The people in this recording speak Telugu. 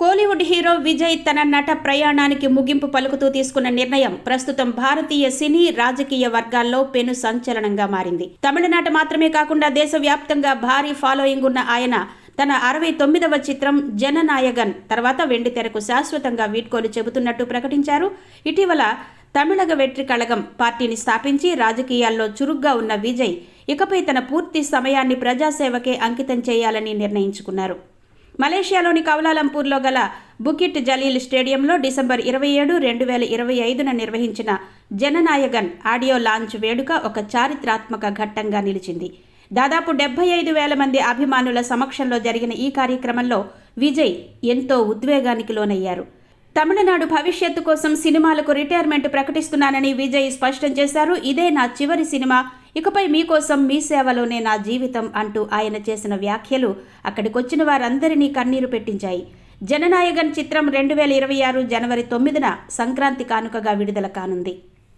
కోలీవుడ్ హీరో విజయ్ తన నట ప్రయాణానికి ముగింపు పలుకుతూ తీసుకున్న నిర్ణయం ప్రస్తుతం భారతీయ సినీ రాజకీయ వర్గాల్లో పెను సంచలనంగా మారింది. తమిళనాట మాత్రమే కాకుండా దేశవ్యాప్తంగా భారీ ఫాలోయింగ్ ఉన్న ఆయన తన 69వ చిత్రం జననాయగన్ తర్వాత వెండితెరకు శాశ్వతంగా వీడ్కోలు చెబుతున్నట్టు ప్రకటించారు. ఇటీవల తమిళగ వెట్రి కళగం పార్టీని స్థాపించి రాజకీయాల్లో చురుగ్గా ఉన్న విజయ్ ఇకపై తన పూర్తి సమయాన్ని ప్రజాసేవకే అంకితం చేయాలని నిర్ణయించుకున్నారు. మలేషియాలోని కౌలాలంపూర్లో గల బుకిట్ జలీల్ స్టేడియంలో డిసెంబర్ 27, 2025న నిర్వహించిన జననాయగన్ ఆడియో లాంచ్ వేడుక ఒక చారిత్రాత్మక ఘట్టంగా నిలిచింది. దాదాపు 75,000 మంది అభిమానుల సమక్షంలో జరిగిన ఈ కార్యక్రమంలో విజయ్ ఎంతో ఉద్వేగానికి లోనయ్యారు. తమిళనాడు భవిష్యత్తు కోసం సినిమాలకు రిటైర్మెంట్ ప్రకటిస్తున్నానని విజయ్ స్పష్టం చేశారు. ఇదే నా చివరి సినిమా, ఇకపై మీకోసం మీ సేవలోనే నా జీవితం అంటూ ఆయన చేసిన వ్యాఖ్యలు అక్కడికొచ్చిన వారందరినీ కన్నీరు పెట్టించాయి. జననాయగన్ చిత్రం 2026 జనవరి 9న సంక్రాంతి కానుకగా విడుదల కానుంది.